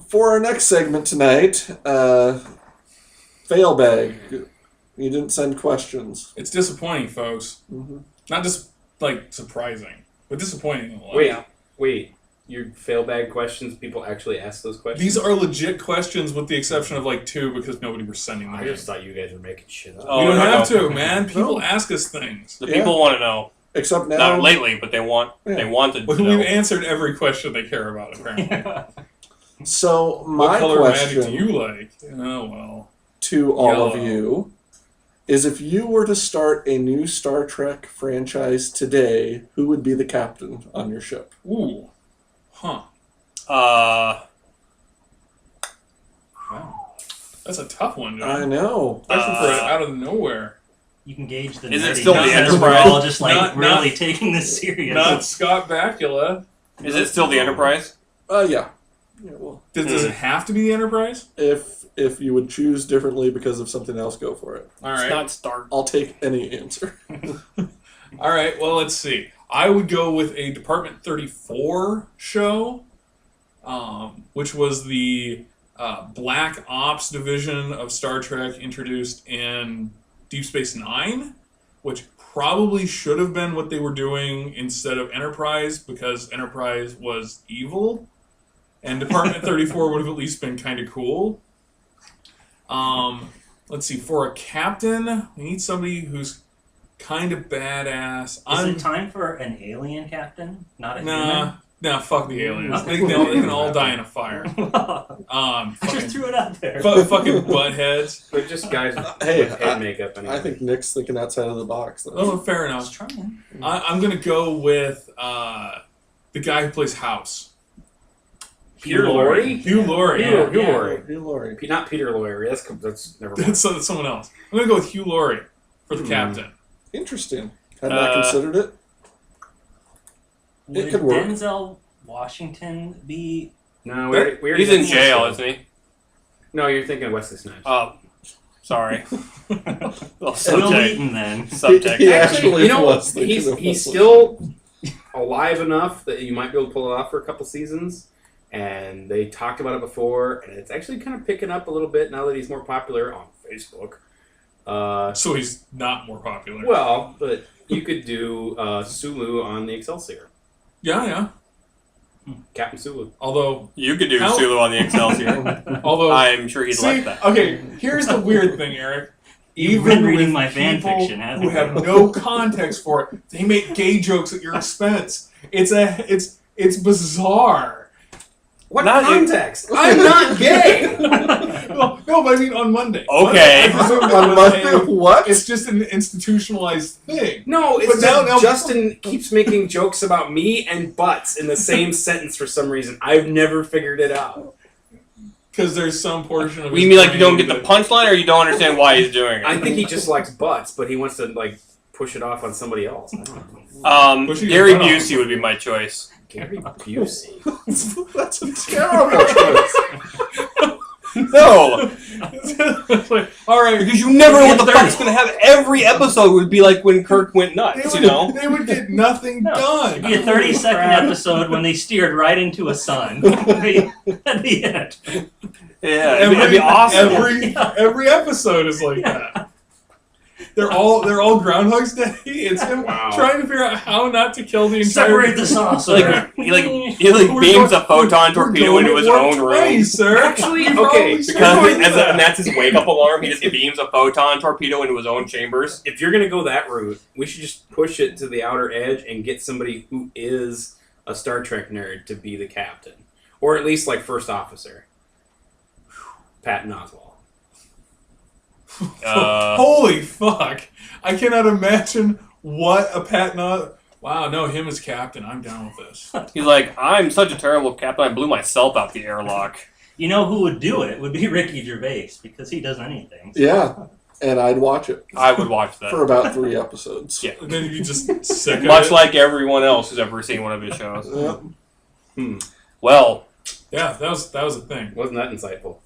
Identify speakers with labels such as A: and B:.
A: For our next segment tonight, fail bag. You didn't send questions.
B: It's disappointing, folks.
A: Mm-hmm.
B: Not just surprising, but disappointing.
C: Wait. Your fail bag questions, people actually ask those questions?
B: These are legit questions with the exception of 2 because nobody was sending them.
C: I just thought you guys were making shit up.
B: Oh, we don't have to, man. People ask us things.
D: The people want to know.
A: Except now.
D: Not lately, but they wanted to know.
B: We've answered every question they care about, apparently.
A: So,
B: what
A: my
B: color
A: question
B: magic do you like? Oh, well.
A: to all
B: Yellow.
A: of you is if you were to start a new Star Trek franchise today, who would be the captain on your ship?
B: Ooh. Huh.
D: Wow.
B: That's a tough one, John.
A: I know.
B: Especially for out of nowhere.
E: You can gauge the
D: Is it
E: nerdiness
D: still the
E: as
D: Enterprise?
E: we're all just
B: Not-
E: taking this serious.
B: Not Scott Bakula.
D: Is it still the Enterprise?
A: Yeah. Well,
B: Does it have to be the Enterprise?
A: if you would choose differently because of something else, go for it.
B: All
D: It's
B: right.
D: not Star.
A: I'll take any answer.
B: All right. Well, let's see. I would go with a Department 34 show, which was the Black Ops division of Star Trek introduced in Deep Space Nine, which probably should have been what they were doing instead of Enterprise because Enterprise was evil. And Department 34 would have at least been kind of cool. Let's see. For a captain, we need somebody who's kind of badass.
E: Is it time for an alien captain? Not a human?
B: Nah, fuck the aliens.
E: Okay.
B: They can all die in a fire.
E: I just threw it out there.
B: Fucking buttheads.
C: They're just guys with
A: Hey,
C: head makeup. Anyway.
A: I think Nick's thinking outside of the box. Though.
B: Oh, fair
E: I was
B: enough.
E: trying.
B: I'm going to go with the guy who plays House.
C: Peter Lorre?
B: Hugh Laurie.
C: Hugh
B: Yeah.
C: Laurie.
A: Hugh Laurie.
C: Not Peter Lorre. That's never mind.
B: That's someone else. I'm going to go with Hugh Laurie for the captain.
A: Interesting. Had not considered it.
E: Would
A: It could work.
E: Denzel Washington be...
C: No, we already
D: He's in
C: had
D: jail,
C: one.
D: isn't he?
C: No, you're thinking of Wesley Snipes.
D: Oh, sorry.
E: Will
D: Subject.
E: Wheaton, then?
D: Subject.
A: He
C: Actually, you know,
A: was thinking of
C: he's
A: Wesley.
C: still alive enough that you might be able to pull it off for a couple seasons. And they talked about it before, and it's actually kind of picking up a little bit now that he's more popular on Facebook.
B: So he's not more popular.
C: Well, but you could do Sulu on the Excelsior.
B: Yeah.
C: Captain Sulu.
B: Although,
D: You could do
B: How-
D: Sulu on the Excelsior.
B: although,
D: I'm sure he'd
B: see,
D: like that.
B: okay, here's the weird thing, Eric.
E: You've
B: Even
E: been reading
B: with
E: my fan
B: people
E: fiction, haven't
B: who
E: you?
B: have no context for it, they make gay jokes at your expense. It's bizarre.
C: What
D: Not in-
C: context? I'm not gay!
B: No, but I mean on Monday.
D: Okay.
B: I presume it
A: On
B: was
A: Monday, what?
B: It's just an institutionalized thing.
C: No, it's
B: But now-
C: that Justin keeps making jokes about me and butts in the same sentence for some reason. I've never figured it out.
B: Because there's some portion of
D: You
B: his
D: mean like you don't
B: brain
D: get the
B: that-
D: punchline, or you don't understand why he's doing it?
C: I think he just likes butts, but he wants to push it off on somebody else. I don't know.
B: Pushing
D: Gary
B: his butt off.
D: Busey would be my choice.
C: Gary Busey.
A: That's a terrible choice.
D: No,
B: It's like, all right,
D: because you never know what the fuck's gonna happen. Every episode would be like when Kirk went nuts, you know?
B: they would get nothing done.
E: It'd be a 30-second episode when they steered right into a sun. That'd be it.
D: Yeah, it'd be awesome.
B: Every episode is like that. They're all Groundhog's Day. It's him
C: Wow.
B: trying to figure out how not to kill the entire.
E: Separate the saucer.
D: Like he
B: We're
D: beams
B: going-
D: a photon torpedo
B: We're
D: into
B: going
D: his
B: at warp
D: own
B: 20,
D: room.
B: sir.
C: Actually,
B: We've
C: okay,
B: always
D: Because
B: started that.
D: and that's his wake up alarm. He just beams a photon torpedo into his own chambers.
C: If you're going to go that route, we should just push it to the outer edge and get somebody who is a Star Trek nerd to be the captain. Or at least first officer. Patton Oswalt.
B: Holy fuck! I cannot imagine what a Wow, no, him as captain. I'm down with this.
D: He's like, I'm such a terrible captain. I blew myself out the airlock.
E: You know who would do it? Would be Ricky Gervais, because he does anything.
A: Yeah, and I'd watch it
D: I would watch that.
A: for about 3 episodes.
D: Yeah.
B: And then you just sick of
D: Much
B: it.
D: like everyone else who's ever seen one of his shows.
A: Yeah.
D: Well,
B: Yeah, that was a thing.
C: Wasn't that insightful?